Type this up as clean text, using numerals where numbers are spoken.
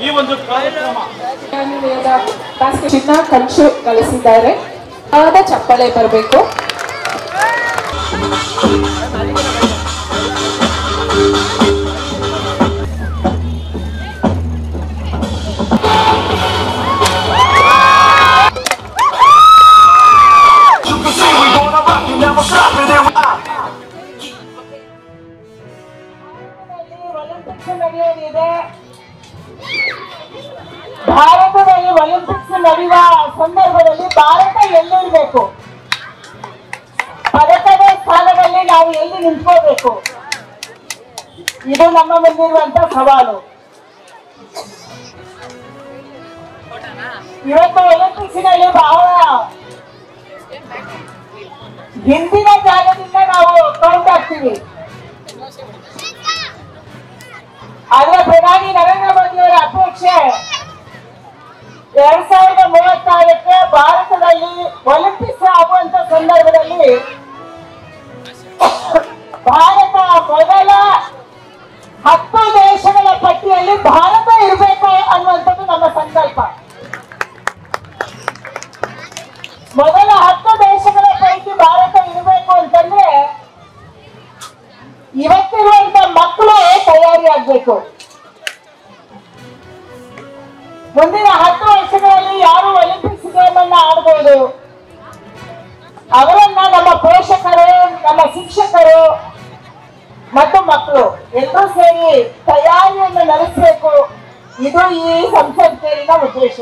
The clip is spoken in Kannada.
ಈ ಒಂದು ಚಿನ್ನ ಕಂಚು ಕಳಿಸಿದ್ದಾರೆ. ಚಪ್ಪಳೆ ಬರಬೇಕು. ಭಾರತದಲ್ಲಿ ಒಲಿಂಪಿಕ್ಸ್ ನಡೆಯುವ ಸಂದರ್ಭದಲ್ಲಿ ಭಾರತ ಎಲ್ಲಿರಬೇಕು, ಪದಕದ ಸ್ಥಾನದಲ್ಲಿ ನಾವು ಎಲ್ಲಿ ನಿಂತ್ಕೋಬೇಕು, ಇದು ನಮ್ಮ ಮುಂದಿರುವಂತ ಸವಾಲು. ಇವತ್ತು ಒಲಿಂಪಿಕ್ಸ್ನಲ್ಲಿ ಬಹಳ ಹಿಂದಿನ ಜಾಗದಿಂದ ನಾವು ಕೌಂಟ್ ಆಗ್ತೀವಿ. ಆದ್ರೆ ಪ್ರಧಾನಿ ನರೇಂದ್ರ ಮೋದಿ ಅವರ ಅಪೇಕ್ಷೆ 2036ಕ್ಕೆ ಭಾರತದಲ್ಲಿ ಒಲಿಂಪಿಕ್ಸ್ ಆಗುವಂತ ಸಂದರ್ಭದಲ್ಲಿ ಭಾರತ ಮೊದಲ 10 ದೇಶಗಳ ಪಟ್ಟಿಯಲ್ಲಿ ಭಾರತ ಇರಬೇಕು ಅನ್ನುವಂಥದ್ದು ನಮ್ಮ ಸಂಕಲ್ಪ. ಮೊದಲ 10 ದೇಶಗಳ ಪೈಕಿ ಭಾರತ ಇರಬೇಕು ಅಂತಂದ್ರೆ ಇವತ್ತಿರುವಂತ ಮಕ್ಕಳು ತಯಾರಿ ಆಗ್ಬೇಕು. ಮುಂದಿನ 10 ವರ್ಷಗಳಲ್ಲಿ ಯಾರು ಒಲಿಂಪಿಕ್ಸ್ ಗೇಮ್ ಅನ್ನ ಆಡಬಹುದು, ಅವರನ್ನ ನಮ್ಮ ಪೋಷಕರು, ನಮ್ಮ ಶಿಕ್ಷಕರು ಮತ್ತು ಮಕ್ಕಳು ಎಲ್ಲರೂ ಸೇರಿ ತಯಾರಿಯನ್ನು ನಡೆಸಬೇಕು. ಇದು ಈ ಸಂಸತ್ ಸೇರಿನ ಉದ್ದೇಶ.